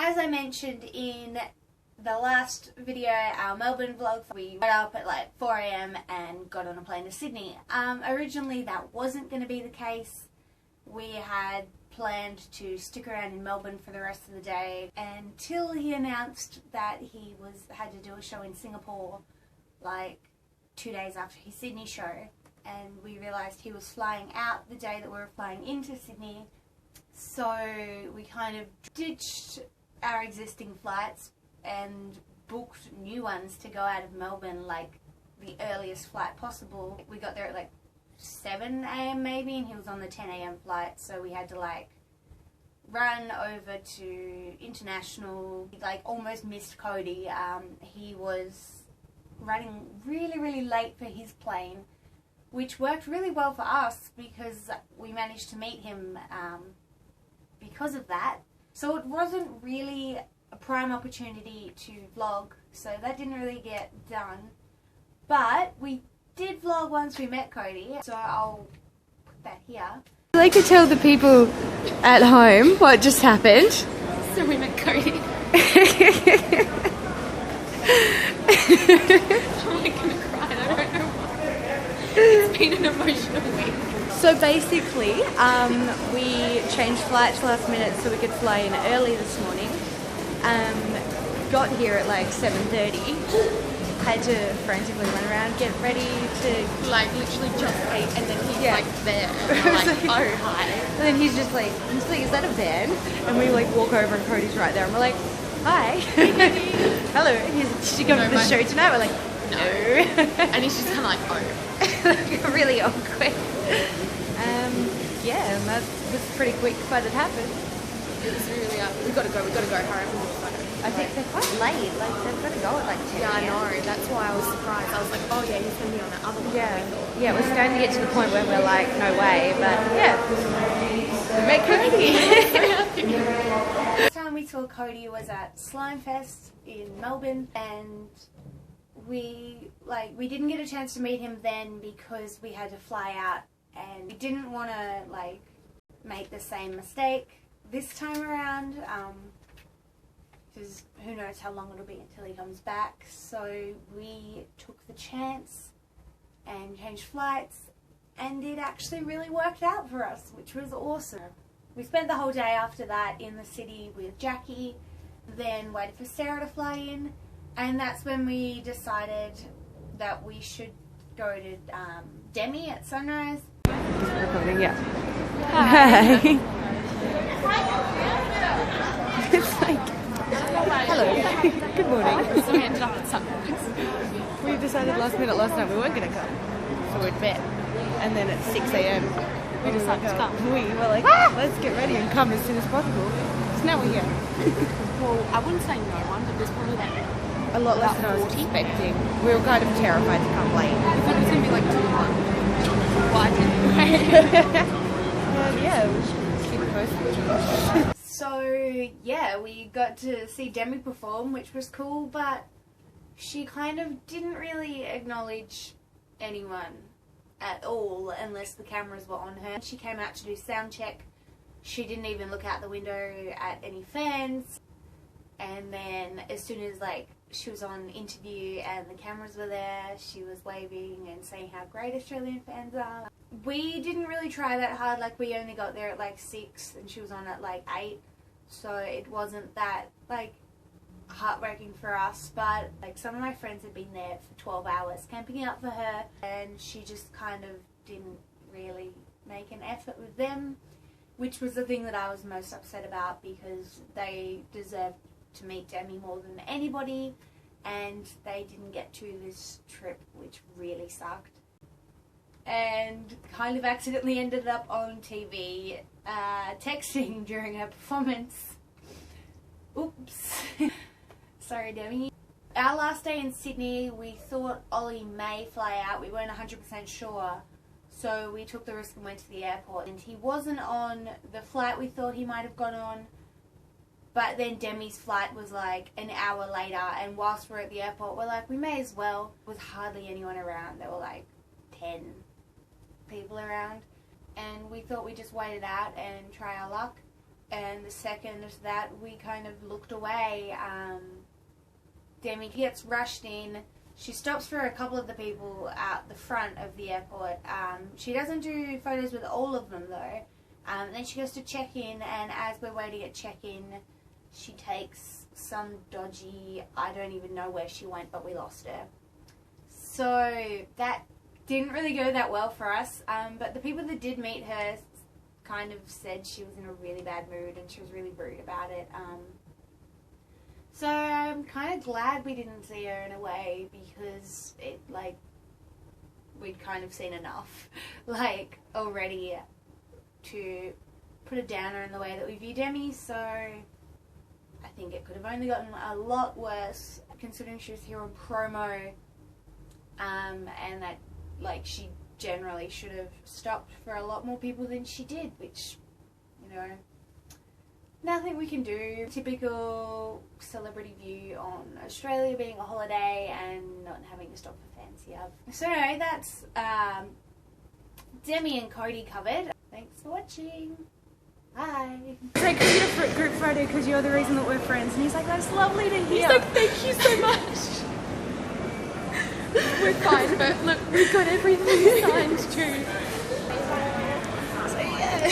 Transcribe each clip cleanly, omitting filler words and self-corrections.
as I mentioned in the last video, our Melbourne vlog, we got up at like 4 AM and got on a plane to Sydney. Originally that wasn't going to be the case. We had planned to stick around in Melbourne for the rest of the day until he announced that he had to do a show in Singapore like 2 days after his Sydney show, and we realised he was flying out the day that we were flying into Sydney, so we kind of ditched our existing flights and booked new ones to go out of Melbourne, like the earliest flight possible. We got there at like 7 AM maybe, and he was on the 10 AM flight, so we had to like run over to international. Like almost missed Cody. He was running really late for his plane, which worked really well for us because we managed to meet him because of that. So it wasn't really a prime opportunity to vlog, so that didn't really get done. But we did vlog once we met Cody, so I'll put that here. I'd like to tell the people at home what just happened. So we met Cody. I'm like gonna cry, I don't know why. It's been an emotional week. So basically, we changed flights last minute so we could fly in early this morning. Got here at like 7:30. Had to frantically run around, get ready to Like literally just ate, and then he's Yeah. like there. And we're like, oh hi. And then he's just like, is that a van? And we like walk over and Cody's right there and we're like, hi. Hello. Did you come to the show tonight? We're like, no. And he's just kind of like, oh. Really awkward. Yeah, and that was pretty quick, but it happened. It was really we gotta go, hurry up. I think they're quite late, like they've got to go at like 10 Yeah, I AM. know, that's why I was surprised. I was like, oh yeah, he's gonna be on that other one. Yeah, we're starting to get to the point where we're like, no way, but yeah. We met Cody. The last time we saw Cody was at Slime Fest in Melbourne, and we didn't get a chance to meet him then because we had to fly out, and we didn't want to like make the same mistake this time around, because who knows how long it'll be until he comes back. So we took the chance and changed flights, and it actually really worked out for us, which was awesome. We spent the whole day after that in the city with Jackie, then waited for Sarah to fly in, and that's when we decided that we should go to Demi at sunrise. Recording, yeah. Hi. It's like, hello. Good morning. So we ended up at sunrise. We decided last minute last night we weren't going to come, so we'd bet. And then at 6 AM we decided to come. We were like, let's get ready and come as soon as possible. So now we're here. Well, I wouldn't say no one, but there's probably like A lot less than I was expecting. We were kind of terrified to come late. I thought it was going to be like 2 to 1. Why didn't Yeah, we should keep it posted. So yeah, we got to see Demi perform, which was cool, but she kind of didn't really acknowledge anyone at all unless the cameras were on her. She came out to do sound check. She didn't even look out the window at any fans. And then as soon as like she was on interview and the cameras were there, she was waving and saying how great Australian fans are. We didn't really try that hard, like we only got there at like 6 and she was on at like 8, so it wasn't that like heartbreaking for us. But like some of my friends had been there for 12 hours camping out for her, and she just kind of didn't really make an effort with them, which was the thing that I was most upset about, because they deserved to meet Demi more than anybody, and they didn't get to this trip, which really sucked. And kind of accidentally ended up on TV texting during her performance. Oops. Sorry, Demi. Our last day in Sydney, we thought Olly may fly out. We weren't 100% sure, so we took the risk and went to the airport. And he wasn't on the flight we thought he might have gone on. But then Demi's flight was like an hour later, and whilst we're at the airport, we're like, we may as well. There was hardly anyone around. There were like 10 people around. And we thought we'd just wait it out and try our luck. and the second that we kind of looked away, Demi gets rushed in. She stops for a couple of the people out the front of the airport. She doesn't do photos with all of them though. Then she goes to check in, and as we're waiting at check-in, she takes some dodgy, I don't even know where she went, but we lost her. So that didn't really go that well for us, but the people that did meet her kind of said she was in a really bad mood and she was really rude about it. So I'm kind of glad we didn't see her in a way, because it, like, we'd kind of seen enough, like, already to put a downer in the way that we view Demi. So I think it could have only gotten a lot worse, considering she was here on promo, and that, like, she generally should have stopped for a lot more people than she did, which, you know, nothing we can do. Typical celebrity view on Australia being a holiday and not having to stop for fancy up. So anyway, that's Demi and Cody covered. Thanks for watching. Bye. It's like, we need a group photo because you're the reason that we're friends. And he's like, that's lovely to hear. He's like, thank you so much. We're fine, but look, we've got everything signed too. So yeah,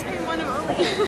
I want to Olly.